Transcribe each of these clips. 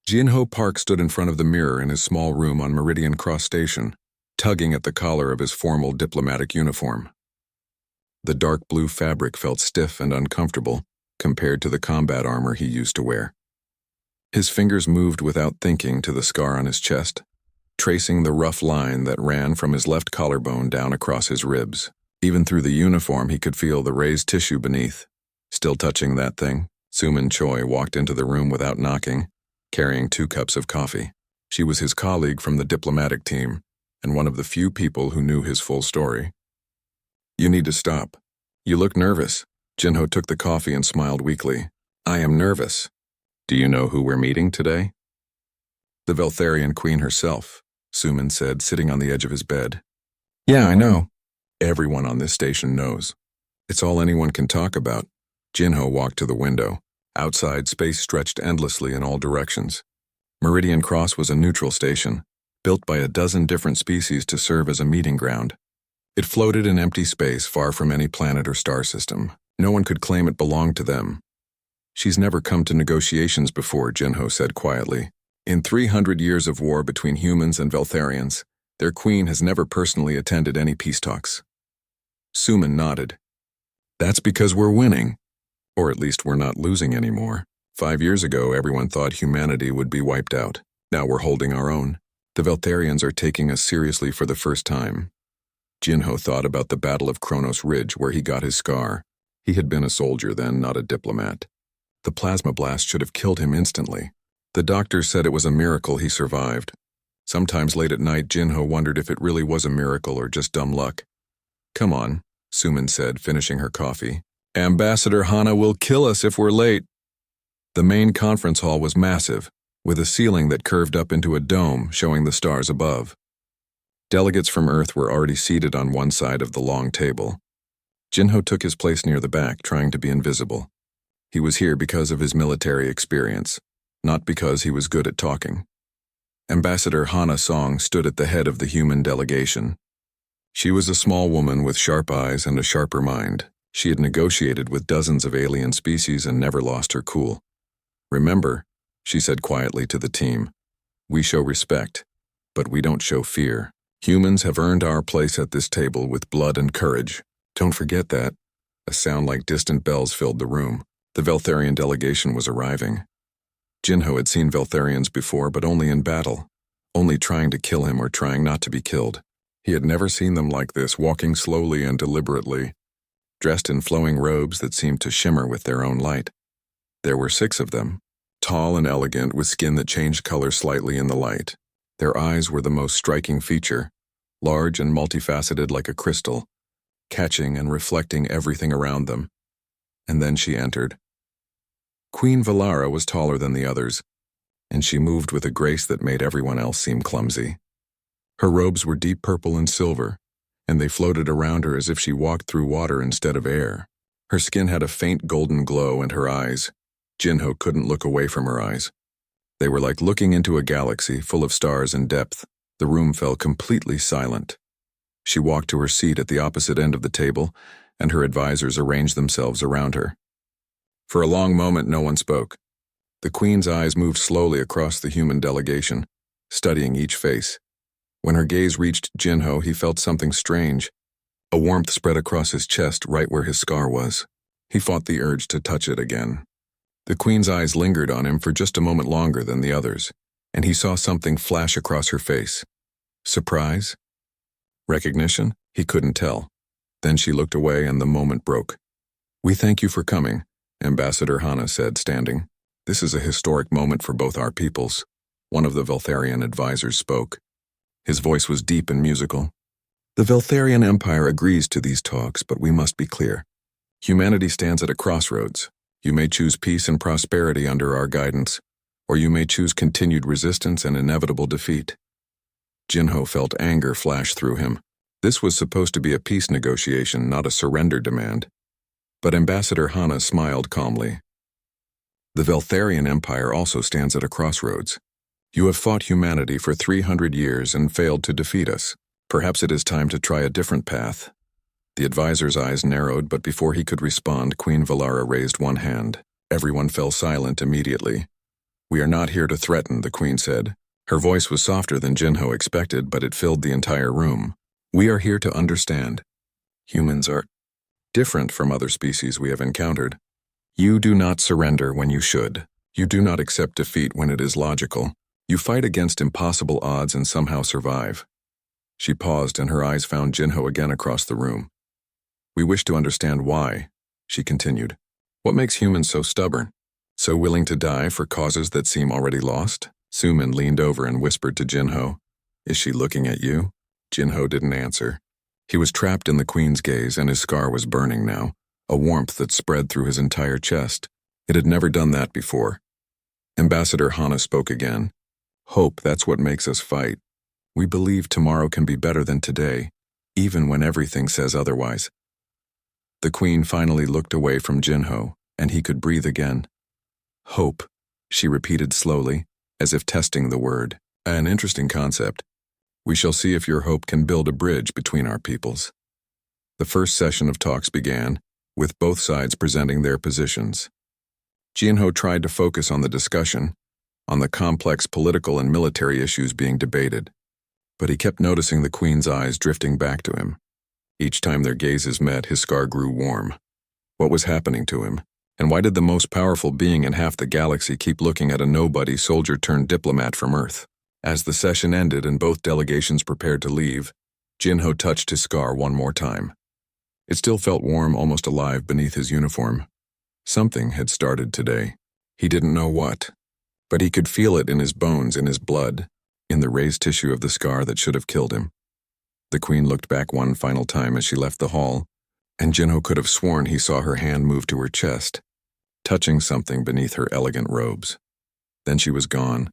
Jinho Park stood in front of the mirror in his small room on Meridian Cross Station, tugging at the collar of his formal diplomatic uniform. The dark blue fabric felt stiff and uncomfortable compared to the combat armor he used to wear. His fingers moved without thinking to the scar on his chest, tracing the rough line that ran from his left collarbone down across his ribs. Even through the uniform, he could feel the raised tissue beneath. Still touching that thing, Suman Choi walked into the room without knocking, carrying 2 cups of coffee. She was his colleague from the diplomatic team, and one of the few people who knew his full story. "You need to stop. You look nervous." Jinho took the coffee and smiled weakly. "I am nervous. Do you know who we're meeting today?" "The Veltharian Queen herself," Suman said, sitting on the edge of his bed. "Yeah, I know. Everyone on this station knows. It's all anyone can talk about." Jinho walked to the window. Outside, space stretched endlessly in all directions. Meridian Cross was a neutral station, built by a dozen different species to serve as a meeting ground. It floated in empty space far from any planet or star system. No one could claim it belonged to them. "She's never come to negotiations before," Jinho said quietly. "In 300 years of war between humans and Veltharians, their queen has never personally attended any peace talks." Suman nodded. "That's because we're winning. Or at least we're not losing anymore. 5 years ago, everyone thought humanity would be wiped out. Now we're holding our own. The Veltharians are taking us seriously for the first time." Jinho thought about the Battle of Kronos Ridge where he got his scar. He had been a soldier then, not a diplomat. The plasma blast should have killed him instantly. The doctor said it was a miracle he survived. Sometimes late at night, Jinho wondered if it really was a miracle or just dumb luck. "Come on," Suman said, finishing her coffee. "Ambassador Hana will kill us if we're late." The main conference hall was massive, with a ceiling that curved up into a dome showing the stars above. Delegates from Earth were already seated on one side of the long table. Jinho took his place near the back, trying to be invisible. He was here because of his military experience, not because he was good at talking. Ambassador Hana Song stood at the head of the human delegation. She was a small woman with sharp eyes and a sharper mind. She had negotiated with dozens of alien species and never lost her cool. "Remember," she said quietly to the team, "we show respect, but we don't show fear. Humans have earned our place at this table with blood and courage. Don't forget that." A sound like distant bells filled the room. The Veltharian delegation was arriving. Jinho had seen Veltharians before, but only in battle, only trying to kill him or trying not to be killed. He had never seen them like this, walking slowly and deliberately, dressed in flowing robes that seemed to shimmer with their own light. There were 6 of them, tall and elegant, with skin that changed color slightly in the light. Their eyes were the most striking feature, large and multifaceted like a crystal, catching and reflecting everything around them. And then she entered. Queen Valara was taller than the others, and she moved with a grace that made everyone else seem clumsy. Her robes were deep purple and silver, and they floated around her as if she walked through water instead of air. Her skin had a faint golden glow, and her eyes, Jinho couldn't look away from her eyes. They were like looking into a galaxy full of stars and depth. The room fell completely silent. She walked to her seat at the opposite end of the table, and her advisors arranged themselves around her. For a long moment, no one spoke. The Queen's eyes moved slowly across the human delegation, studying each face. When her gaze reached Jinho, he felt something strange. A warmth spread across his chest right where his scar was. He fought the urge to touch it again. The Queen's eyes lingered on him for just a moment longer than the others, and he saw something flash across her face. Surprise? Recognition? He couldn't tell. Then she looked away and the moment broke. "We thank you for coming," Ambassador Hana said, standing. "This is a historic moment for both our peoples." One of the Veltharian advisors spoke. His voice was deep and musical. "The Veltharian Empire agrees to these talks, but we must be clear. Humanity stands at a crossroads. You may choose peace and prosperity under our guidance, or you may choose continued resistance and inevitable defeat." Jinho felt anger flash through him. This was supposed to be a peace negotiation, not a surrender demand. But Ambassador Hana smiled calmly. "The Veltharian Empire also stands at a crossroads. You have fought humanity for 300 years and failed to defeat us. Perhaps it is time to try a different path." The advisor's eyes narrowed, but before he could respond, Queen Valara raised one hand. Everyone fell silent immediately. "We are not here to threaten," the Queen said. Her voice was softer than Jinho expected, but it filled the entire room. "We are here to understand. Humans are different from other species we have encountered. You do not surrender when you should. You do not accept defeat when it is logical. You fight against impossible odds and somehow survive." She paused and her eyes found Jinho again across the room. "We wish to understand why," she continued. "What makes humans so stubborn? So willing to die for causes that seem already lost?" Suman leaned over and whispered to Jinho. "Is she looking at you?" Jinho didn't answer. He was trapped in the Queen's gaze and his scar was burning now, a warmth that spread through his entire chest. It had never done that before. Ambassador Hana spoke again. "Hope, that's what makes us fight. We believe tomorrow can be better than today, even when everything says otherwise." The Queen finally looked away from Jinho, and he could breathe again. "Hope," she repeated slowly, as if testing the word. "An interesting concept. We shall see if your hope can build a bridge between our peoples." The first session of talks began, with both sides presenting their positions. Jinho tried to focus on the discussion, on the complex political and military issues being debated, but he kept noticing the Queen's eyes drifting back to him. Each time their gazes met, his scar grew warm. What was happening to him? And why did the most powerful being in half the galaxy keep looking at a nobody soldier-turned-diplomat from Earth? As the session ended and both delegations prepared to leave, Jinho touched his scar one more time. It still felt warm, almost alive beneath his uniform. Something had started today. He didn't know what, but he could feel it in his bones, in his blood, in the raised tissue of the scar that should have killed him. The Queen looked back one final time as she left the hall, and Jinho could have sworn he saw her hand move to her chest, touching something beneath her elegant robes. Then she was gone,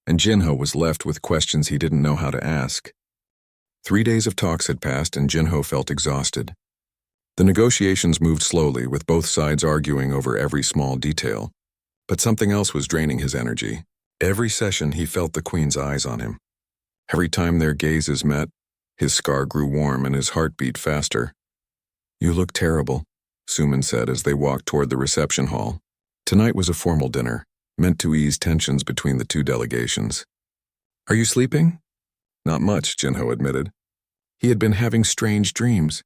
and Jinho was left with questions he didn't know how to ask. 3 days of talks had passed and Jinho felt exhausted. The negotiations moved slowly, with both sides arguing over every small detail. But something else was draining his energy. Every session he felt the Queen's eyes on him. Every time their gazes met, his scar grew warm and his heart beat faster. "You look terrible," Suman said as they walked toward the reception hall. Tonight was a formal dinner, meant to ease tensions between the two delegations. "Are you sleeping?" "Not much," Jinho admitted. He had been having strange dreams.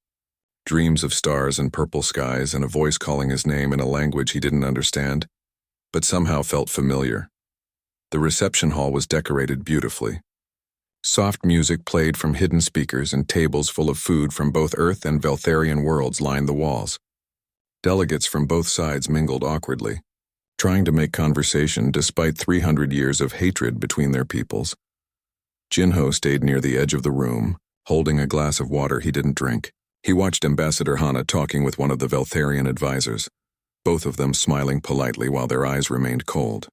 Dreams of stars and purple skies and a voice calling his name in a language he didn't understand, but somehow felt familiar. The reception hall was decorated beautifully. Soft music played from hidden speakers and tables full of food from both Earth and Veltharian worlds lined the walls. Delegates from both sides mingled awkwardly, trying to make conversation despite 300 years of hatred between their peoples. Jinho stayed near the edge of the room, holding a glass of water he didn't drink. He watched Ambassador Hana talking with one of the Veltharian advisors, both of them smiling politely while their eyes remained cold.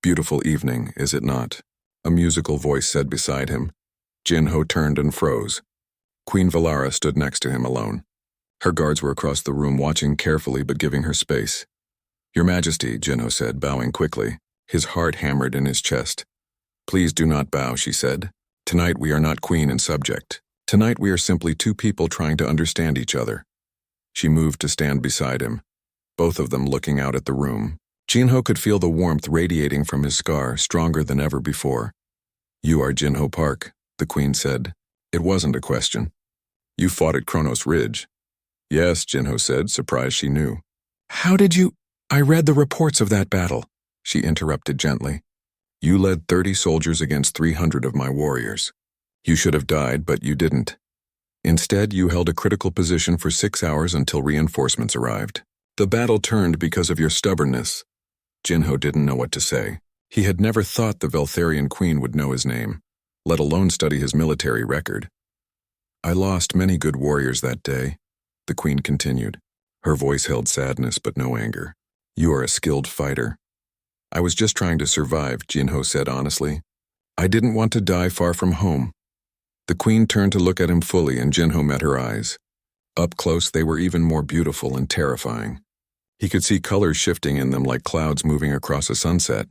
"Beautiful evening, is it not?" a musical voice said beside him. Jinho turned and froze. Queen Valara stood next to him alone. Her guards were across the room, watching carefully but giving her space. "Your Majesty," Jinho said, bowing quickly. His heart hammered in his chest. "Please do not bow," she said. "Tonight we are not queen and subject. Tonight we are simply two people trying to understand each other." She moved to stand beside him, both of them looking out at the room. Jinho could feel the warmth radiating from his scar, stronger than ever before. "You are Jinho Park," the Queen said. It wasn't a question. "You fought at Kronos Ridge." "Yes," Jinho said, surprised she knew. "How did you—" "I read the reports of that battle," she interrupted gently. "You led 30 soldiers against 300 of my warriors. You should have died, but you didn't. Instead, you held a critical position for 6 hours until reinforcements arrived. The battle turned because of your stubbornness." Jinho didn't know what to say. He had never thought the Veltharian Queen would know his name, let alone study his military record. "I lost many good warriors that day," the Queen continued. Her voice held sadness but no anger. "You are a skilled fighter." "I was just trying to survive," Jinho said honestly. "I didn't want to die far from home." The Queen turned to look at him fully and Jinho met her eyes. Up close they were even more beautiful and terrifying. He could see colors shifting in them like clouds moving across a sunset.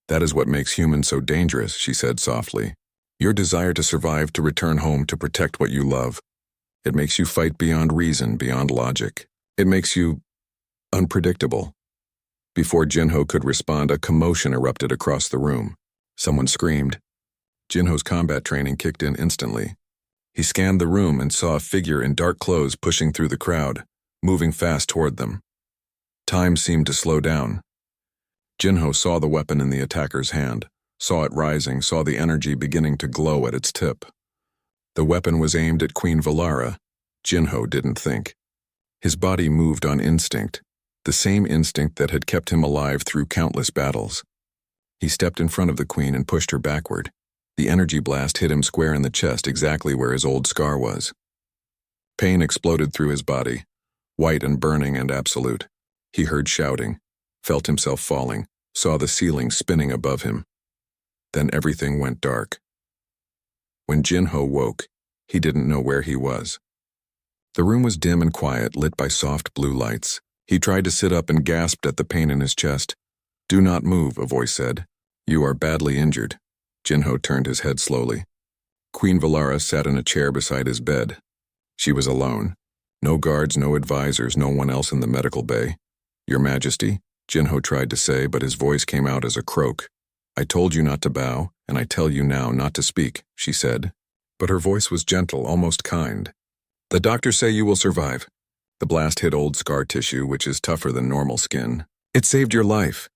"That is what makes humans so dangerous," she said softly. "Your desire to survive, to return home, to protect what you love. It makes you fight beyond reason, beyond logic. It makes you unpredictable." Before Jinho could respond, a commotion erupted across the room. Someone screamed. Jinho's combat training kicked in instantly. He scanned the room and saw a figure in dark clothes pushing through the crowd, moving fast toward them. Time seemed to slow down. Jinho saw the weapon in the attacker's hand, saw it rising, saw the energy beginning to glow at its tip. The weapon was aimed at Queen Valara. Jinho didn't think. His body moved on instinct, the same instinct that had kept him alive through countless battles. He stepped in front of the queen and pushed her backward. The energy blast hit him square in the chest, exactly where his old scar was. Pain exploded through his body, white and burning and absolute. He heard shouting, felt himself falling, saw the ceiling spinning above him. Then everything went dark. When Jinho woke, he didn't know where he was. The room was dim and quiet, lit by soft blue lights. He tried to sit up and gasped at the pain in his chest. "Do not move," a voice said. "You are badly injured." Jinho turned his head slowly. Queen Valara sat in a chair beside his bed. She was alone. No guards, no advisors, no one else in the medical bay. "Your Majesty," Jinho tried to say, but his voice came out as a croak. "I told you not to bow, and I tell you now not to speak," she said. But her voice was gentle, almost kind. "The doctors say you will survive." The blast hit old scar tissue, which is tougher than normal skin. "It saved your life."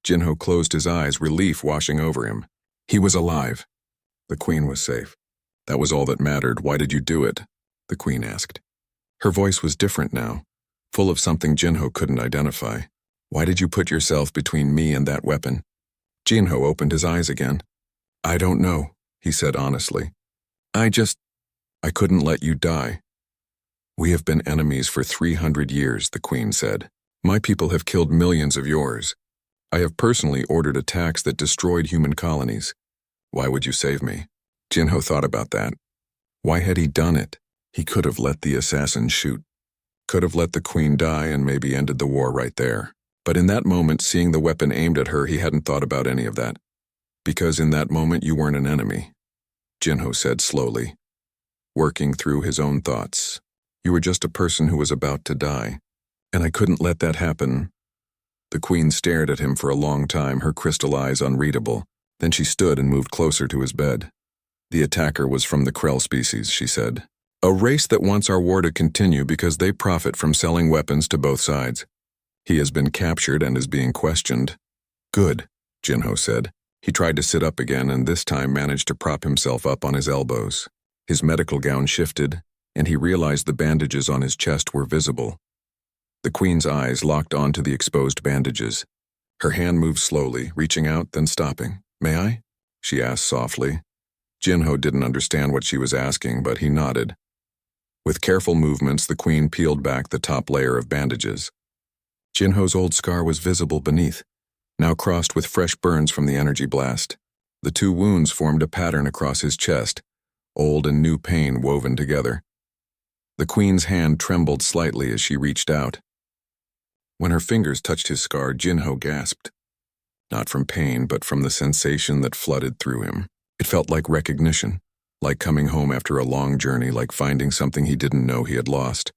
Jinho closed his eyes, relief washing over him. He was alive. The queen was safe. That was all that mattered. "Why did you do it?" the queen asked. Her voice was different now, full of something Jinho couldn't identify. "Why did you put yourself between me and that weapon?" Jinho opened his eyes again. "I don't know," he said honestly. I couldn't let you die." "We have been enemies for 300 years, the queen said. "My people have killed millions of yours. I have personally ordered attacks that destroyed human colonies. Why would you save me?" Jinho thought about that. Why had he done it? He could have let the assassin shoot. Could have let the queen die and maybe ended the war right there. But in that moment, seeing the weapon aimed at her, he hadn't thought about any of that. "Because in that moment you weren't an enemy," Jinho said slowly, working through his own thoughts. "You were just a person who was about to die. And I couldn't let that happen." The queen stared at him for a long time, her crystal eyes unreadable. Then she stood and moved closer to his bed. "The attacker was from the Krell species," she said. "A race that wants our war to continue because they profit from selling weapons to both sides. He has been captured and is being questioned." "Good," Jinho said. He tried to sit up again and this time managed to prop himself up on his elbows. His medical gown shifted, and he realized the bandages on his chest were visible. The queen's eyes locked onto the exposed bandages. Her hand moved slowly, reaching out, then stopping. "May I?" she asked softly. Jinho didn't understand what she was asking, but he nodded. With careful movements, the queen peeled back the top layer of bandages. Jinho's old scar was visible beneath, now crossed with fresh burns from the energy blast. The two wounds formed a pattern across his chest, old and new pain woven together. The queen's hand trembled slightly as she reached out. When her fingers touched his scar, Jinho gasped. Not from pain, but from the sensation that flooded through him. It felt like recognition, like coming home after a long journey, like finding something he didn't know he had lost.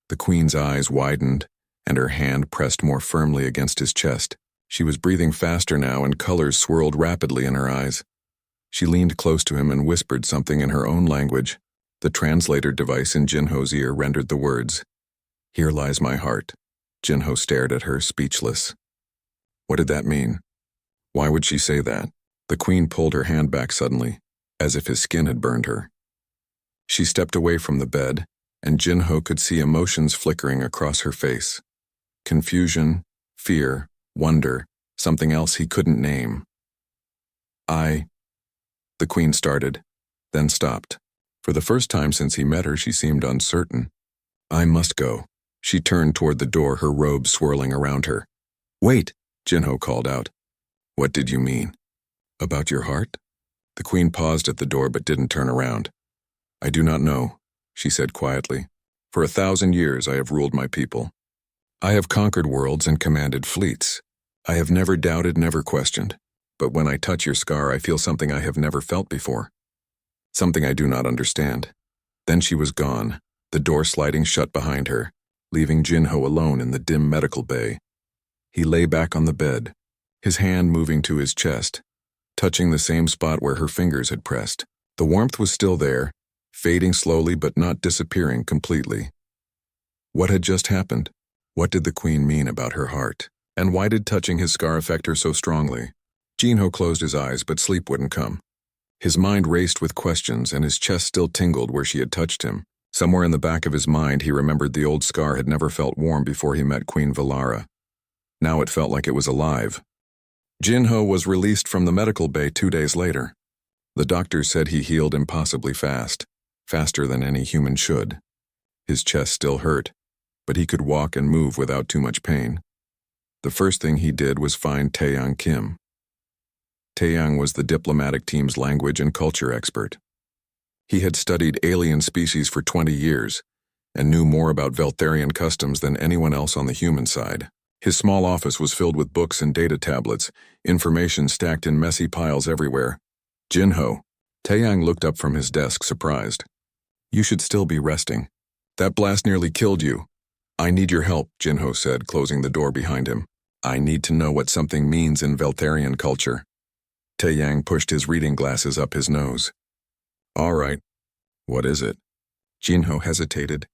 The queen's eyes widened, and her hand pressed more firmly against his chest. She was breathing faster now, and colors swirled rapidly in her eyes. She leaned close to him and whispered something in her own language. The translator device in Jinho's ear rendered the words, "Here lies my heart." Jinho stared at her, speechless. What did that mean? Why would she say that? The queen pulled her hand back suddenly, as if his skin had burned her. She stepped away from the bed, and Jinho could see emotions flickering across her face. Confusion, fear, wonder, something else he couldn't name. The queen started, then stopped. For the first time since he met her, she seemed uncertain. "I must go." She turned toward the door, her robe swirling around her. "Wait," Jinho called out. "What did you mean?" "About your heart?" The queen paused at the door but didn't turn around. "I do not know," she said quietly. "For 1,000 years I have ruled my people. I have conquered worlds and commanded fleets. I have never doubted, never questioned. But when I touch your scar, I feel something I have never felt before. Something I do not understand." Then she was gone, the door sliding shut behind her, leaving Jinho alone in the dim medical bay. He lay back on the bed, his hand moving to his chest, touching the same spot where her fingers had pressed. The warmth was still there, fading slowly but not disappearing completely. What had just happened? What did the Queen mean about her heart? And why did touching his scar affect her so strongly? Jinho closed his eyes, but sleep wouldn't come. His mind raced with questions, and his chest still tingled where she had touched him. Somewhere in the back of his mind, he remembered the old scar had never felt warm before he met Queen Valara. Now it felt like it was alive. Jinho was released from the medical bay 2 days later. The doctors said he healed impossibly fast, faster than any human should. His chest still hurt, but he could walk and move without too much pain. The first thing he did was find Taeyang Kim. Taeyang was the diplomatic team's language and culture expert. He had studied alien species for 20 years and knew more about Veltharian customs than anyone else on the human side. His small office was filled with books and data tablets, information stacked in messy piles everywhere. Jinho. Taeyang looked up from his desk, surprised. You should still be resting. That blast nearly killed you. I need your help, Jinho said, closing the door behind him. I need to know what something means in Veltharian culture. Taeyang pushed his reading glasses up his nose. All right. What is it? Jinho hesitated.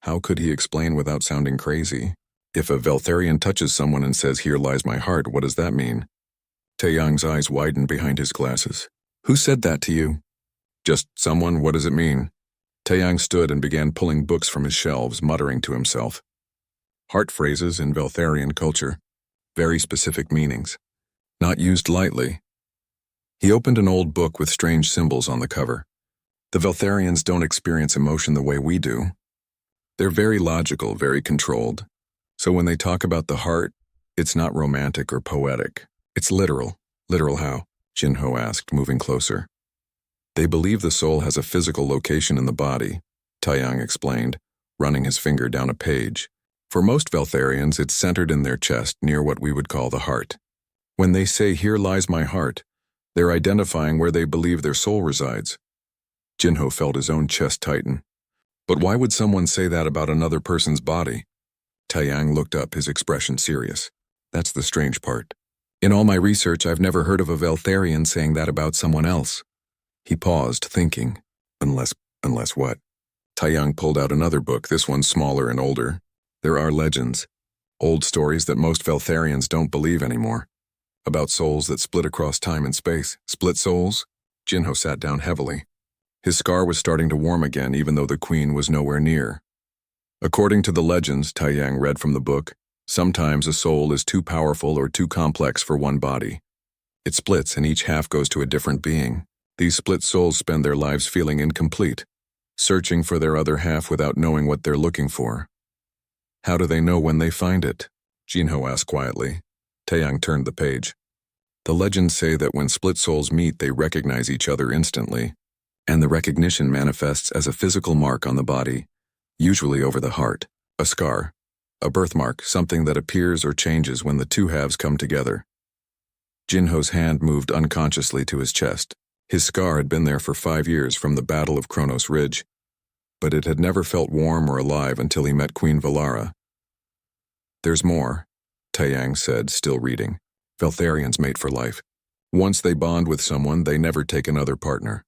How could he explain without sounding crazy? If a Veltharian touches someone and says, "Here lies my heart," what does that mean? Taeyang's eyes widened behind his glasses. Who said that to you? Just someone. What does it mean? Taeyang stood and began pulling books from his shelves, muttering to himself. Heart phrases in Veltharian culture. Very specific meanings. Not used lightly. He opened an old book with strange symbols on the cover. The Veltharians don't experience emotion the way we do. They're very logical, very controlled. So when they talk about the heart, it's not romantic or poetic. It's literal. Literal how? Jinho asked, moving closer. They believe the soul has a physical location in the body, Taeyang explained, running his finger down a page. For most Veltharians, it's centered in their chest near what we would call the heart. When they say, "Here lies my heart," they're identifying where they believe their soul resides. Jinho felt his own chest tighten. But why would someone say that about another person's body? Taeyang looked up, his expression serious. That's the strange part. In all my research, I've never heard of a Veltharian saying that about someone else. He paused, thinking. Unless what? Taeyang pulled out another book, this one smaller and older. There are legends. Old stories that most Veltharians don't believe anymore. About souls that split across time and space. Split souls? Jinho sat down heavily. His scar was starting to warm again, even though the Queen was nowhere near. According to the legends, Taeyang read from the book, sometimes a soul is too powerful or too complex for one body. It splits and each half goes to a different being. These split souls spend their lives feeling incomplete, searching for their other half without knowing what they're looking for. How do they know when they find it? Jinho asked quietly. Taeyang turned the page. The legends say that when split souls meet, they recognize each other instantly, and the recognition manifests as a physical mark on the body, usually over the heart, a scar, a birthmark, something that appears or changes when the two halves come together. Jinho's hand moved unconsciously to his chest. His scar had been there for 5 years from the Battle of Kronos Ridge, but it had never felt warm or alive until he met Queen Valara. There's more, Taeyang said, still reading. Veltharians mate for life. Once they bond with someone, they never take another partner.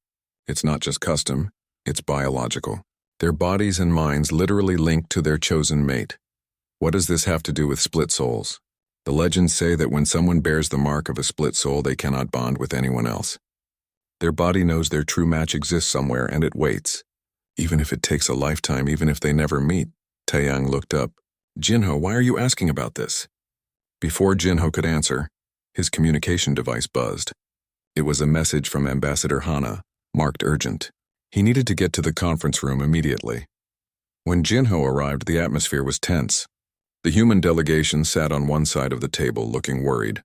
It's not just custom, it's biological. Their bodies and minds literally linked to their chosen mate. What does this have to do with split souls? The legends say that when someone bears the mark of a split soul, they cannot bond with anyone else. Their body knows their true match exists somewhere and it waits. Even if it takes a lifetime, even if they never meet. Taeyang looked up. Jinho, why are you asking about this? Before Jinho could answer, his communication device buzzed. It was a message from Ambassador Hana, marked urgent. He needed to get to the conference room immediately. When Jinho arrived, the atmosphere was tense. The human delegation sat on one side of the table, looking worried.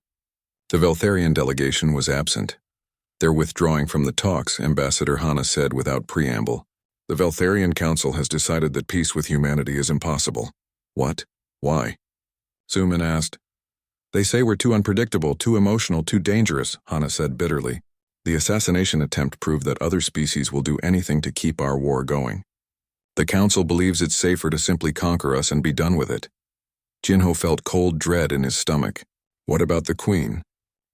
The Veltharian delegation was absent. They're withdrawing from the talks, Ambassador Hana said without preamble. The Veltharian Council has decided that peace with humanity is impossible. What? Why? Suman asked. They say we're too unpredictable, too emotional, too dangerous, Hana said bitterly. The assassination attempt proved that other species will do anything to keep our war going. The Council believes it's safer to simply conquer us and be done with it. Jinho felt cold dread in his stomach. What about the Queen?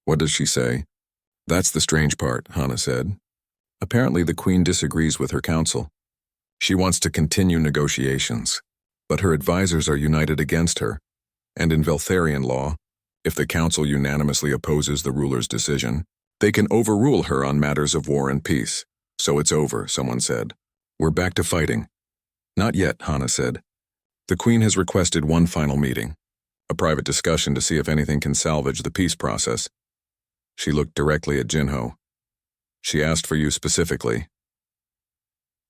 What does she say? That's the strange part, Hana said. Apparently the Queen disagrees with her council. She wants to continue negotiations, but her advisors are united against her, and in Veltharian law, if the council unanimously opposes the ruler's decision, they can overrule her on matters of war and peace. So it's over, someone said. We're back to fighting. Not yet, Hana said. The Queen has requested one final meeting, a private discussion to see if anything can salvage the peace process. She looked directly at Jinho. She asked for you specifically.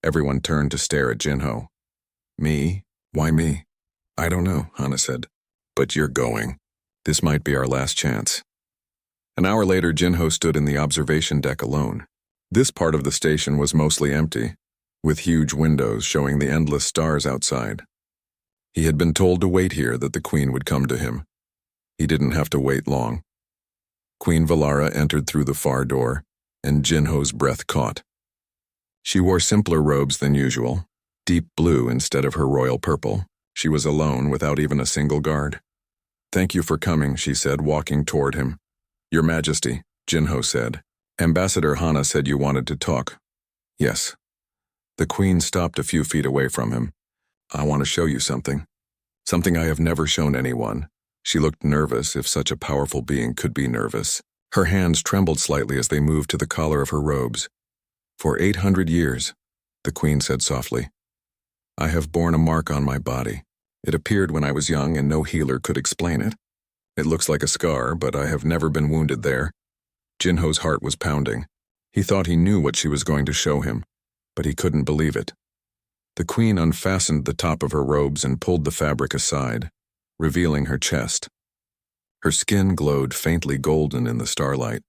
Everyone turned to stare at Jinho. Me? Why me? I don't know, Hana said. But you're going. This might be our last chance. An hour later, Jinho stood in the observation deck alone. This part of the station was mostly empty, with huge windows showing the endless stars outside. He had been told to wait here that the Queen would come to him. He didn't have to wait long. Queen Valara entered through the far door, and Jinho's breath caught. She wore simpler robes than usual, deep blue instead of her royal purple. She was alone without even a single guard. Thank you for coming, she said, walking toward him. Your Majesty, Jinho said. Ambassador Hana said you wanted to talk. Yes. The Queen stopped a few feet away from him. I want to show you something. Something I have never shown anyone. She looked nervous, if such a powerful being could be nervous. Her hands trembled slightly as they moved to the collar of her robes. For 800 years, the Queen said softly, I have borne a mark on my body. It appeared when I was young and no healer could explain it. It looks like a scar, but I have never been wounded there. Jinho's heart was pounding. He thought he knew what she was going to show him, but he couldn't believe it. The Queen unfastened the top of her robes and pulled the fabric aside, revealing her chest. Her skin glowed faintly golden in the starlight,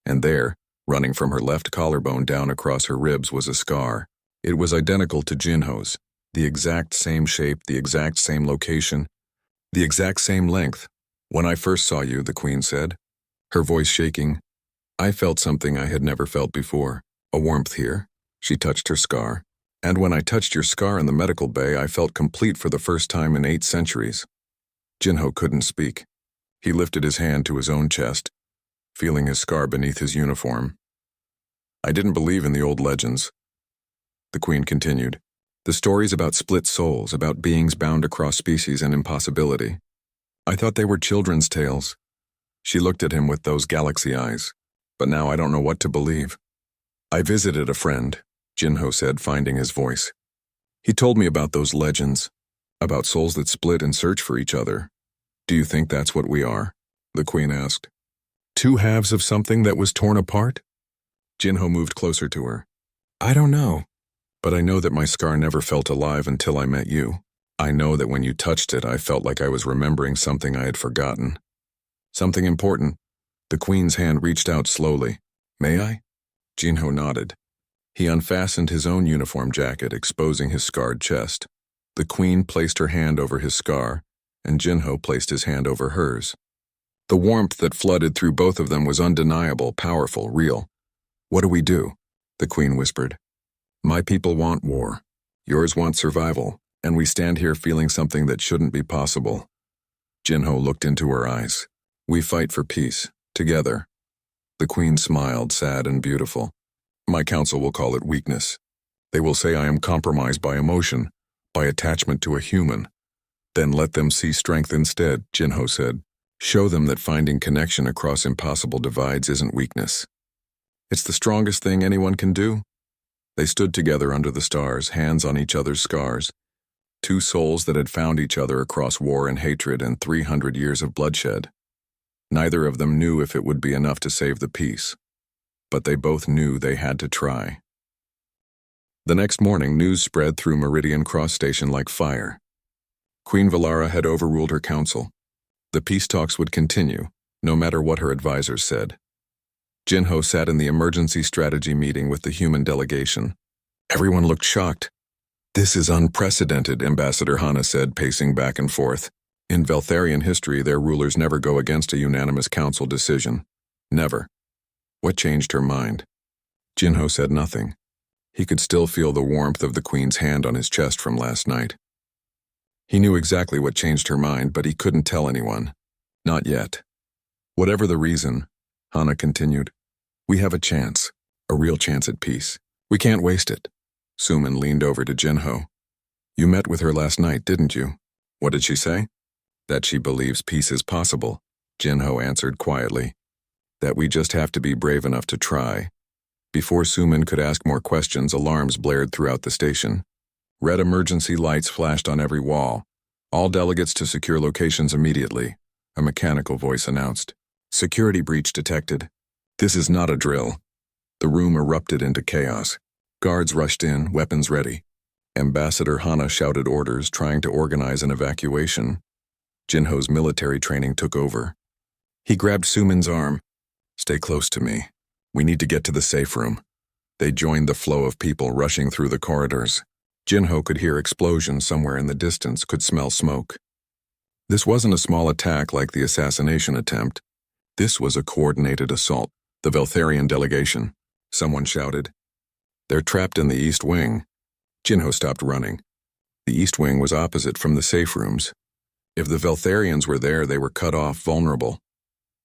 and there, running from her left collarbone down across her ribs, was a scar. It was identical to Jinho's, the exact same shape, the exact same location, the exact same length. When I first saw you, the Queen said, her voice shaking, I felt something I had never felt before, a warmth here. She touched her scar. And when I touched your scar in the medical bay, I felt complete for the first time in 8 centuries. Jinho couldn't speak. He lifted his hand to his own chest, feeling his scar beneath his uniform. I didn't believe in the old legends. The Queen continued. The stories about split souls, about beings bound across species and impossibility. I thought they were children's tales. She looked at him with those galaxy eyes. But now I don't know what to believe. I visited a friend, Jinho said, finding his voice. He told me about those legends, about souls that split and search for each other. Do you think that's what we are? The Queen asked. 2 halves of something that was torn apart? Jinho moved closer to her. I don't know, but I know that my scar never felt alive until I met you. I know that when you touched it, I felt like I was remembering something I had forgotten. Something important. The Queen's hand reached out slowly. May I? Jinho nodded. He unfastened his own uniform jacket, exposing his scarred chest. The Queen placed her hand over his scar, and Jinho placed his hand over hers. The warmth that flooded through both of them was undeniable, powerful, real. What do we do? The Queen whispered. My people want war. Yours want survival, and we stand here feeling something that shouldn't be possible. Jinho looked into her eyes. We fight for peace. Together. The Queen smiled, sad and beautiful. My council will call it weakness. They will say I am compromised by emotion, by attachment to a human. Then let them see strength instead, Jinho said. Show them that finding connection across impossible divides isn't weakness. It's the strongest thing anyone can do. They stood together under the stars, hands on each other's scars. 2 souls that had found each other across war and hatred and 300 years of bloodshed. Neither of them knew if it would be enough to save the peace, but they both knew they had to try. The next morning, news spread through Meridian Cross Station like fire. Queen Valara had overruled her council. The peace talks would continue, no matter what her advisors said. Jinho sat in the emergency strategy meeting with the human delegation. Everyone looked shocked. This is unprecedented, Ambassador Hana said, pacing back and forth. In Veltharian history, their rulers never go against a unanimous council decision. Never. What changed her mind? Jinho said nothing. He could still feel the warmth of the Queen's hand on his chest from last night. He knew exactly what changed her mind, but he couldn't tell anyone. Not yet. Whatever the reason, Hana continued, we have a chance, a real chance at peace. We can't waste it. Suman leaned over to Jinho. You met with her last night, didn't you? What did she say? That she believes peace is possible, Jinho answered quietly. That we just have to be brave enough to try. Before Suman could ask more questions, alarms blared throughout the station. Red emergency lights flashed on every wall. All delegates to secure locations immediately, a mechanical voice announced. Security breach detected. This is not a drill. The room erupted into chaos. Guards rushed in, weapons ready. Ambassador Hana shouted orders, trying to organize an evacuation. Jinho's military training took over. He grabbed Suman's arm. Stay close to me. We need to get to the safe room. They joined the flow of people rushing through the corridors. Jinho could hear explosions somewhere in the distance, could smell smoke. This wasn't a small attack like the assassination attempt. This was a coordinated assault. The Veltharian delegation. Someone shouted. They're trapped in the East Wing. Jinho stopped running. The East Wing was opposite from the safe rooms. If the Veltharians were there, they were cut off, vulnerable.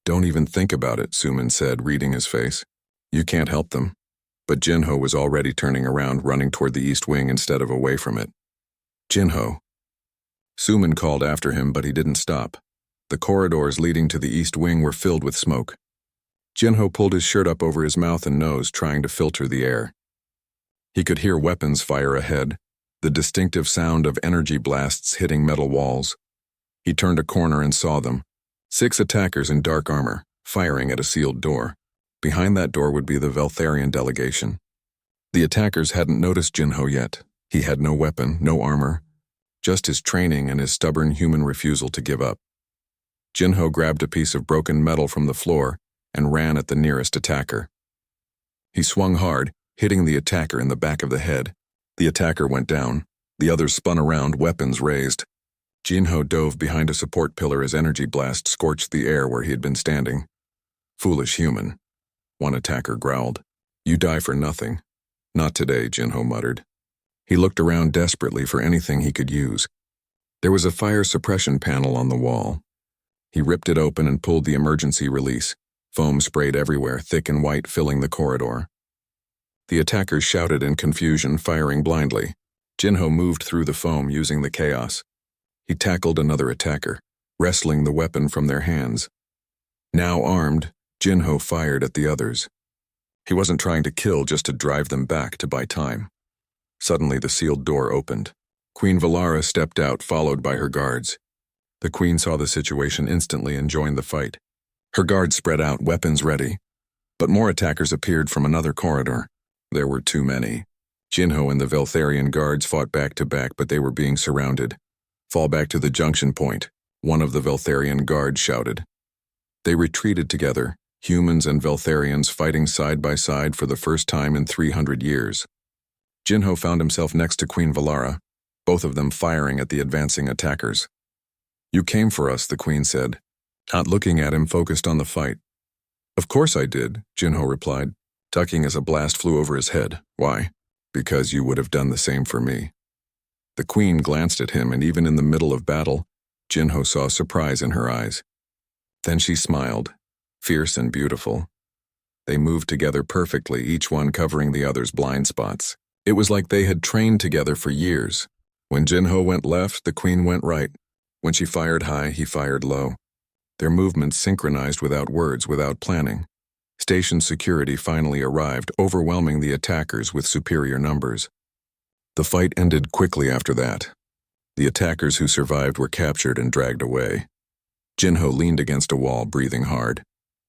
Don't even think about it, Suman said, reading his face. You can't help them. But Jinho was already turning around, running toward the East Wing instead of away from it. Jinho. Suman called after him, but he didn't stop. The corridors leading to the East Wing were filled with smoke. Jinho pulled his shirt up over his mouth and nose, trying to filter the air. He could hear weapons fire ahead, the distinctive sound of energy blasts hitting metal walls. He turned a corner and saw them. 6 attackers in dark armor, firing at a sealed door. Behind that door would be the Veltharian delegation. The attackers hadn't noticed Jinho yet. He had no weapon, no armor, just his training and his stubborn human refusal to give up. Jinho grabbed a piece of broken metal from the floor and ran at the nearest attacker. He swung hard, hitting the attacker in the back of the head. The attacker went down. The others spun around, weapons raised. Jinho dove behind a support pillar as energy blast scorched the air where he had been standing. Foolish human. One attacker growled. You die for nothing. Not today, Jinho muttered. He looked around desperately for anything he could use. There was a fire suppression panel on the wall. He ripped it open and pulled the emergency release. Foam sprayed everywhere, thick and white, filling the corridor. The attackers shouted in confusion, firing blindly. Jinho moved through the foam using the chaos. He tackled another attacker, wresting the weapon from their hands. Now armed, Jinho fired at the others. He wasn't trying to kill, just to drive them back to buy time. Suddenly the sealed door opened. Queen Valara stepped out, followed by her guards. The queen saw the situation instantly and joined the fight. Her guards spread out, weapons ready. But more attackers appeared from another corridor. There were too many. Jinho and the Veltharian guards fought back to back, but they were being surrounded. Fall back to the junction point, one of the Veltharian guards shouted. They retreated together, humans and Veltharians fighting side by side for the first time in 300 years. Jinho found himself next to Queen Valara, both of them firing at the advancing attackers. You came for us, the queen said, not looking at him, focused on the fight. Of course I did, Jinho replied, ducking as a blast flew over his head. Why? Because you would have done the same for me. The queen glanced at him, and even in the middle of battle, Jinho saw surprise in her eyes. Then she smiled, fierce and beautiful. They moved together perfectly, each one covering the other's blind spots. It was like they had trained together for years. When Jinho went left, the queen went right. When she fired high, he fired low. Their movements synchronized without words, without planning. Station security finally arrived, overwhelming the attackers with superior numbers. The fight ended quickly after that. The attackers who survived were captured and dragged away. Jinho leaned against a wall, breathing hard.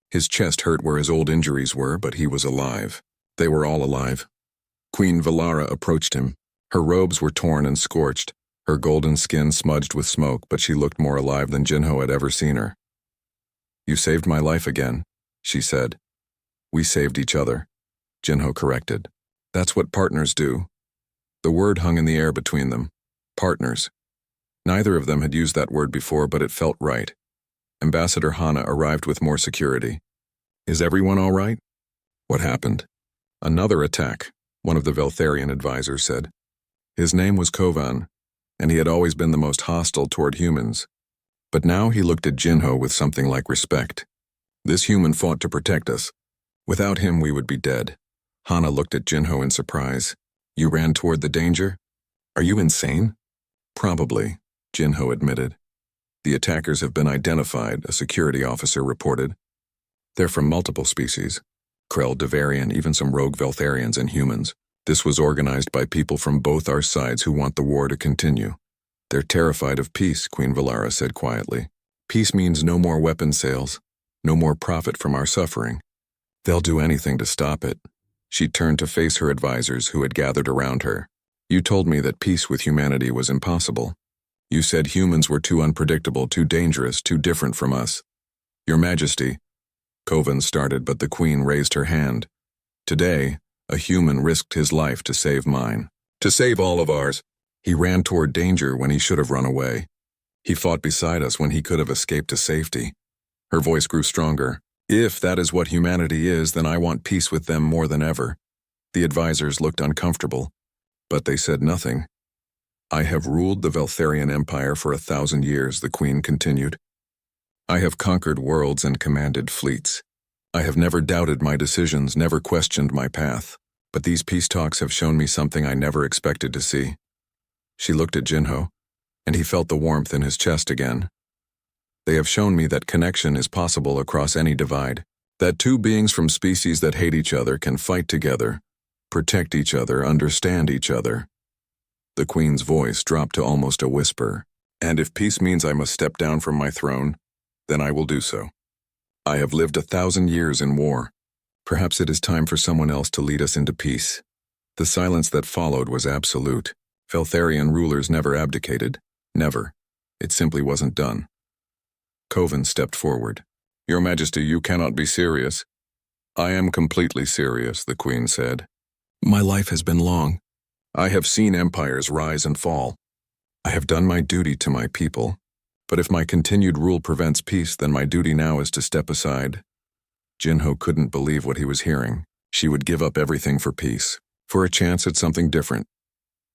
His chest hurt where his old injuries were, but he was alive. They were all alive. Queen Valara approached him. Her robes were torn and scorched, her golden skin smudged with smoke, but she looked more alive than Jinho had ever seen her. You saved my life again, she said. We saved each other, Jinho corrected. That's what partners do. The word hung in the air between them. Partners. Neither of them had used that word before, but it felt right. Ambassador Hana arrived with more security. Is everyone all right? What happened? Another attack, one of the Veltharian advisors said. His name was Kovan. and he had always been the most hostile toward humans. But now he looked at Jinho with something like respect. This human fought to protect us. Without him, we would be dead. Hana looked at Jinho in surprise. You ran toward the danger? Are you insane? Probably, Jinho admitted. The attackers have been identified, a security officer reported. They're from multiple species. Krell, Devarian, even some rogue Veltharians and humans. This was organized by people from both our sides who want the war to continue. They're terrified of peace, Queen Valara said quietly. Peace means no more weapon sales, no more profit from our suffering. They'll do anything to stop it. She turned to face her advisors who had gathered around her. You told me that peace with humanity was impossible. You said humans were too unpredictable, too dangerous, too different from us. Your Majesty, Kovan started, but the Queen raised her hand. Today, a human risked his life to save mine. To save all of ours. He ran toward danger when he should have run away. He fought beside us when he could have escaped to safety. Her voice grew stronger. If that is what humanity is, then I want peace with them more than ever. The advisors looked uncomfortable, but they said nothing. I have ruled the Veltharian Empire for 1,000 years, the Queen continued. I have conquered worlds and commanded fleets. I have never doubted my decisions, never questioned my path. But these peace talks have shown me something I never expected to see. She looked at Jinho, and he felt the warmth in his chest again. They have shown me that connection is possible across any divide, that two beings from species that hate each other can fight together, protect each other, understand each other. The Queen's voice dropped to almost a whisper. And if peace means I must step down from my throne, then I will do so. I have lived 1,000 years in war. Perhaps it is time for someone else to lead us into peace. The silence that followed was absolute. Veltharian rulers never abdicated. Never. It simply wasn't done. Kovan stepped forward. Your Majesty, you cannot be serious. I am completely serious, the Queen said. My life has been long. I have seen empires rise and fall. I have done my duty to my people. But if my continued rule prevents peace, then my duty now is to step aside. Jinho couldn't believe what he was hearing. She would give up everything for peace, for a chance at something different.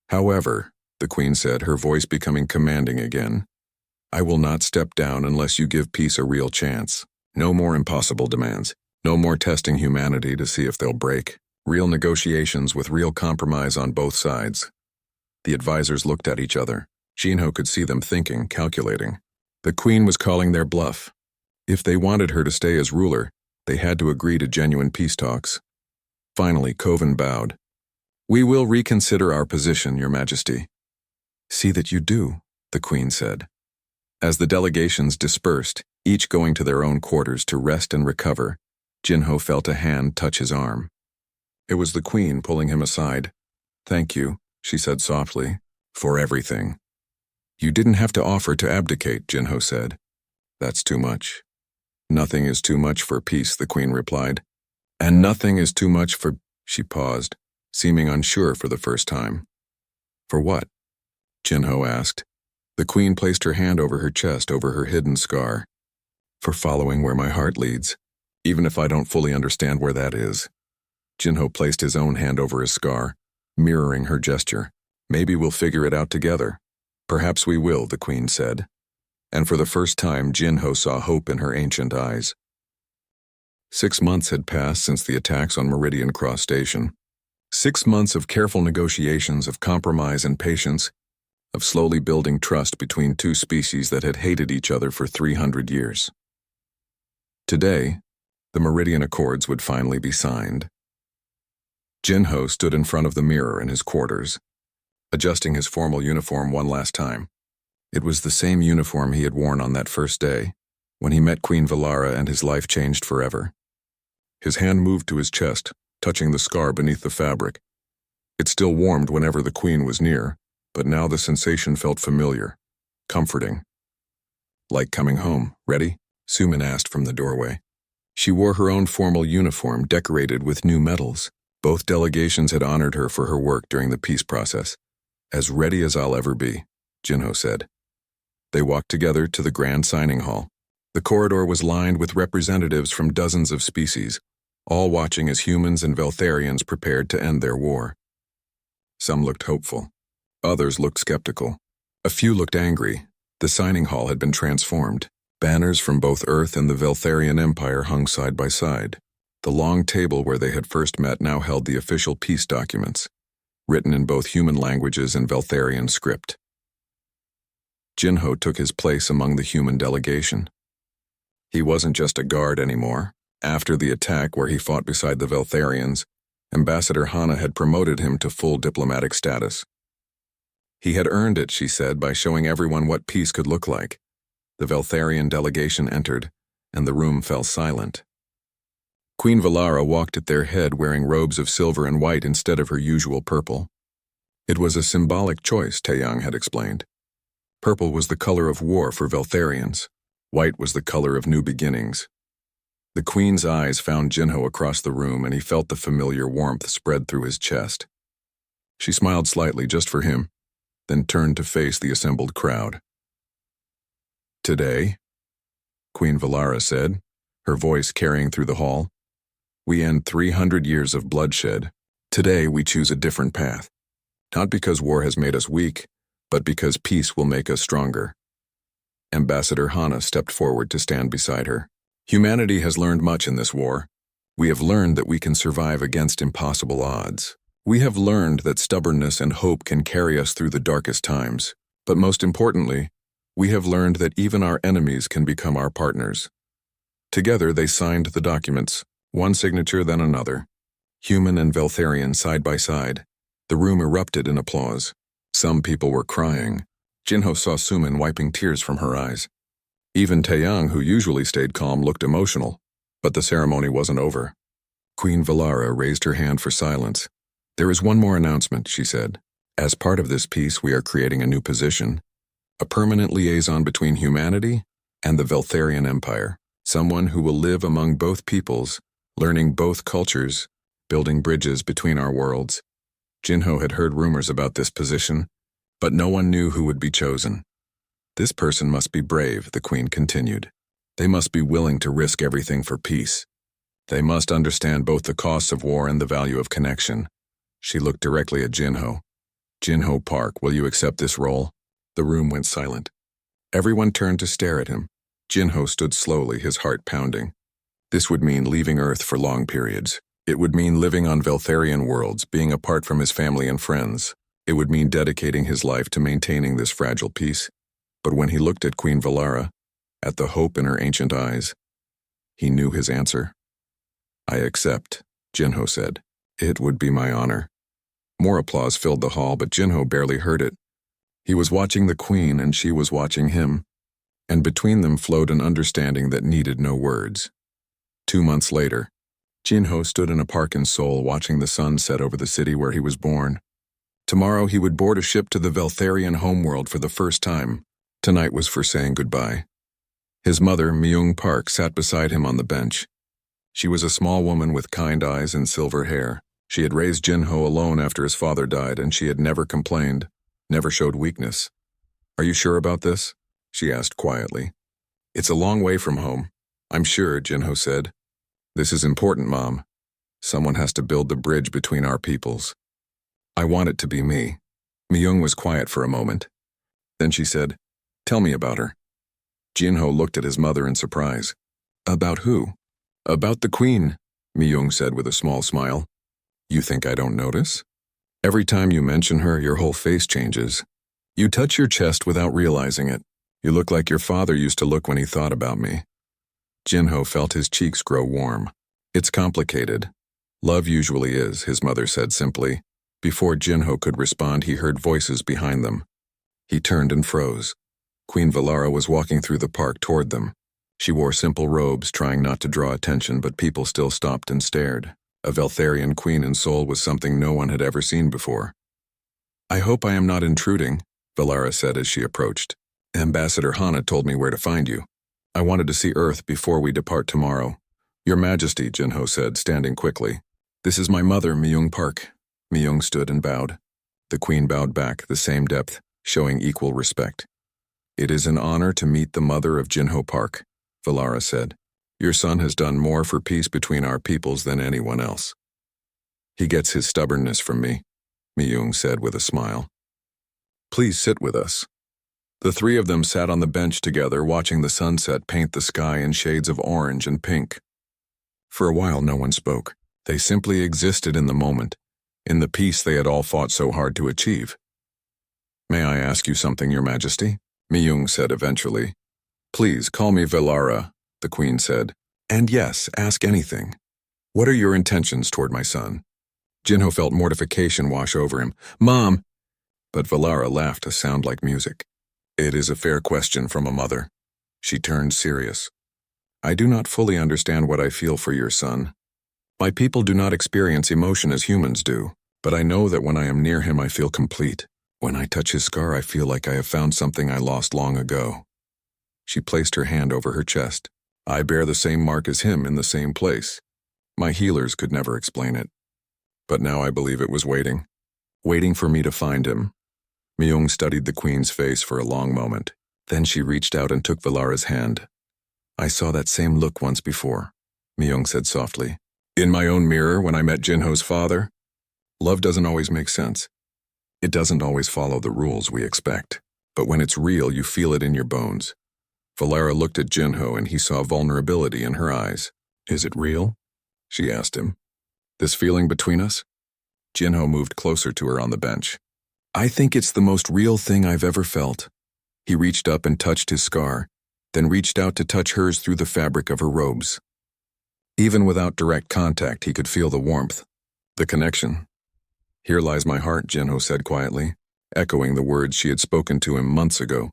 However, the Queen said, her voice becoming commanding again, I will not step down unless you give peace a real chance. No more impossible demands. No more testing humanity to see if they'll break. Real negotiations with real compromise on both sides. The advisors looked at each other. Jinho could see them thinking, calculating. The Queen was calling their bluff. If they wanted her to stay as ruler, they had to agree to genuine peace talks. Finally, Kovan bowed. We will reconsider our position, Your Majesty. See that you do, the Queen said. As the delegations dispersed, each going to their own quarters to rest and recover, Jinho felt a hand touch his arm. It was the Queen pulling him aside. Thank you, she said softly, for everything. You didn't have to offer to abdicate, Jinho said. That's too much. Nothing is too much for peace, the Queen replied. And nothing is too much for... She paused, seeming unsure for the first time. For what? Jinho asked. The Queen placed her hand over her chest, over her hidden scar. For following where my heart leads, even if I don't fully understand where that is. Jinho placed his own hand over his scar, mirroring her gesture. Maybe we'll figure it out together. Perhaps we will, the Queen said. And for the first time, Jinho saw hope in her ancient eyes. 6 months had passed since the attacks on Meridian Cross Station. 6 months of careful negotiations, of compromise and patience, of slowly building trust between two species that had hated each other for 300 years. Today, the Meridian Accords would finally be signed. Jinho stood in front of the mirror in his quarters, adjusting his formal uniform one last time. It was the same uniform he had worn on that first day, when he met Queen Valara and his life changed forever. His hand moved to his chest, touching the scar beneath the fabric. It still warmed whenever the Queen was near, but now the sensation felt familiar, comforting. Like coming home. Ready? Suman asked from the doorway. She wore her own formal uniform, decorated with new medals. Both delegations had honored her for her work during the peace process. As ready as I'll ever be, Jinho said. They walked together to the grand signing hall. The corridor was lined with representatives from dozens of species, all watching as humans and Veltharians prepared to end their war. Some looked hopeful. Others looked skeptical. A few looked angry. The signing hall had been transformed. Banners from both Earth and the Veltharian Empire hung side by side. The long table where they had first met now held the official peace documents, written in both human languages and Veltharian script. Jinho took his place among the human delegation. He wasn't just a guard anymore. After the attack where he fought beside the Veltharians, Ambassador Hana had promoted him to full diplomatic status. He had earned it, she said, by showing everyone what peace could look like. The Veltharian delegation entered, and the room fell silent. Queen Valara walked at their head wearing robes of silver and white instead of her usual purple. It was a symbolic choice, Taeyang had explained. Purple was the color of war for Veltharians. White was the color of new beginnings. The Queen's eyes found Jinho across the room, and he felt the familiar warmth spread through his chest. She smiled slightly just for him, then turned to face the assembled crowd. "Today," Queen Valara said, her voice carrying through the hall, "we end 300 years of bloodshed. Today we choose a different path. Not because war has made us weak, but because peace will make us stronger." Ambassador Hana stepped forward to stand beside her. "Humanity has learned much in this war. We have learned that we can survive against impossible odds. We have learned that stubbornness and hope can carry us through the darkest times. But most importantly, we have learned that even our enemies can become our partners." Together they signed the documents, one signature then another. Human and Veltharian side by side. The room erupted in applause. Some people were crying. Jinho saw Sumin wiping tears from her eyes. Even Taeyang, who usually stayed calm, looked emotional. But the ceremony wasn't over. Queen Valara raised her hand for silence. "There is one more announcement," she said. "As part of this peace, we are creating a new position. A permanent liaison between humanity and the Veltharian Empire. Someone who will live among both peoples, learning both cultures, building bridges between our worlds." Jinho had heard rumors about this position, but no one knew who would be chosen. "This person must be brave," the Queen continued. "They must be willing to risk everything for peace. They must understand both the costs of war and the value of connection." She looked directly at Jinho. "Jinho Park, will you accept this role?" The room went silent. Everyone turned to stare at him. Jinho stood slowly, his heart pounding. This would mean leaving Earth for long periods. It would mean living on Veltharian worlds, being apart from his family and friends. It would mean dedicating his life to maintaining this fragile peace. But when he looked at Queen Valara, at the hope in her ancient eyes, he knew his answer. "I accept," Jinho said. "It would be my honor." More applause filled the hall, but Jinho barely heard it. He was watching the Queen, and she was watching him. And between them flowed an understanding that needed no words. 2 months later, Jinho stood in a park in Seoul watching the sun set over the city where he was born. Tomorrow he would board a ship to the Veltharian homeworld for the first time. Tonight was for saying goodbye. His mother, Myung Park, sat beside him on the bench. She was a small woman with kind eyes and silver hair. She had raised Jinho alone after his father died, and she had never complained, never showed weakness. "Are you sure about this?" she asked quietly. "It's a long way from home." "I'm sure," Jinho said. "This is important, Mom. Someone has to build the bridge between our peoples. I want it to be me." Myung was quiet for a moment. Then she said, "Tell me about her." Jinho looked at his mother in surprise. "About who?" "About the Queen," Myung said with a small smile. "You think I don't notice? Every time you mention her, your whole face changes. You touch your chest without realizing it. You look like your father used to look when he thought about me." Jinho felt his cheeks grow warm. "It's complicated. Love usually is," his mother said simply. Before Jinho could respond, he heard voices behind them. He turned and froze. Queen Valara was walking through the park toward them. She wore simple robes, trying not to draw attention, but people still stopped and stared. A Veltharian queen in Seoul was something no one had ever seen before. "I hope I am not intruding," Valara said as she approached. "Ambassador Hana told me where to find you. I wanted to see Earth before we depart tomorrow." "Your Majesty," Jinho said, standing quickly. "This is my mother, Myung Park." Myung stood and bowed. The Queen bowed back, the same depth, showing equal respect. "It is an honor to meet the mother of Jinho Park," Valara said. "Your son has done more for peace between our peoples than anyone else." "He gets his stubbornness from me," Myung said with a smile. "Please sit with us." The three of them sat on the bench together, watching the sunset paint the sky in shades of orange and pink. For a while, no one spoke. They simply existed in the moment, in the peace they had all fought so hard to achieve. "May I ask you something, Your Majesty?" Myung said eventually. "Please, call me Velara," the Queen said. "And yes, ask anything. What are your intentions toward my son?" Jinho felt mortification wash over him. "Mom!" But Velara laughed a sound like music. "It is a fair question from a mother." She turned serious. "I do not fully understand what I feel for your son. My people do not experience emotion as humans do, but I know that when I am near him I feel complete. When I touch his scar I feel like I have found something I lost long ago." She placed her hand over her chest. "I bear the same mark as him in the same place. My healers could never explain it. But now I believe it was waiting for me to find him." Myung studied the Queen's face for a long moment. Then she reached out and took Valara's hand. "I saw that same look once before," Myung said softly. "In my own mirror when I met Jinho's father. Love doesn't always make sense. It doesn't always follow the rules we expect. But when it's real, you feel it in your bones." Valara looked at Jinho and he saw vulnerability in her eyes. "Is it real?" she asked him. "This feeling between us?" Jinho moved closer to her on the bench. "I think it's the most real thing I've ever felt." He reached up and touched his scar, then reached out to touch hers through the fabric of her robes. Even without direct contact, he could feel the warmth, the connection. "Here lies my heart," Jinho said quietly, echoing the words she had spoken to him months ago.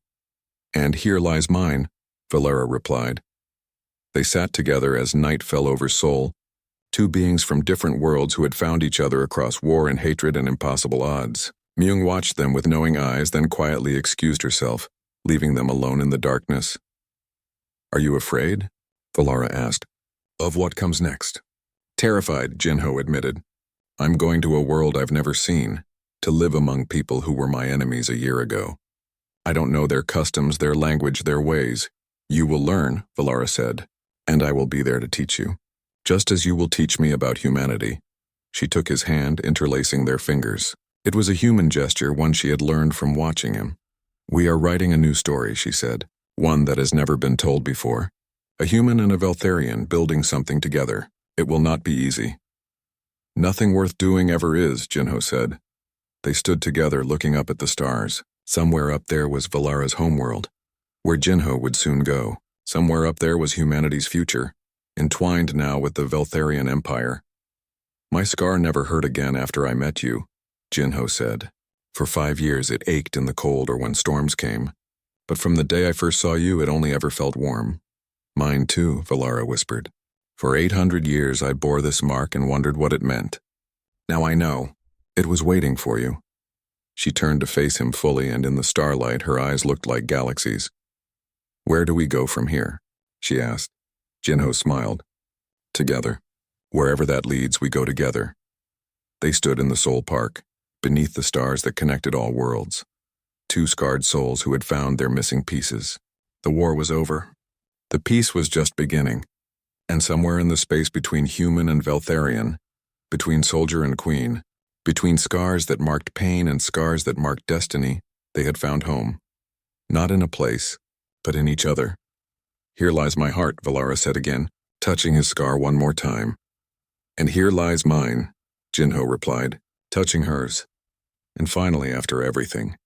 "And here lies mine," Valara replied. They sat together as night fell over Seoul, two beings from different worlds who had found each other across war and hatred and impossible odds. Myung watched them with knowing eyes, then quietly excused herself, leaving them alone in the darkness. "Are you afraid?" Valara asked. "Of what comes next?" "Terrified," Jinho admitted. "I'm going to a world I've never seen, to live among people who were my enemies a year ago. I don't know their customs, their language, their ways. You will learn," Valara said, "and I will be there to teach you. Just as you will teach me about humanity." She took his hand, interlacing their fingers. It was a human gesture, one she had learned from watching him. "We are writing a new story," she said, "one that has never been told before. A human and a Veltharian building something together. It will not be easy." "Nothing worth doing ever is," Jinho said. They stood together looking up at the stars. Somewhere up there was Valara's homeworld, where Jinho would soon go. Somewhere up there was humanity's future, entwined now with the Veltharian Empire. "My scar never hurt again after I met you," Jinho said. "For 5 years it ached in the cold or when storms came. But from the day I first saw you, it only ever felt warm." "Mine too," Valara whispered. "For 800 years I bore this mark and wondered what it meant. Now I know. It was waiting for you." She turned to face him fully, and in the starlight her eyes looked like galaxies. "Where do we go from here?" she asked. Jinho smiled. "Together. Wherever that leads, we go together." They stood in the Soul Park, beneath the stars that connected all worlds. Two scarred souls who had found their missing pieces. The war was over. The peace was just beginning. And somewhere in the space between human and Veltharian, between soldier and queen, between scars that marked pain and scars that marked destiny, they had found home. Not in a place, but in each other. "Here lies my heart," Valara said again, touching his scar one more time. "And here lies mine," Jinho replied, touching hers. "And finally, after everything,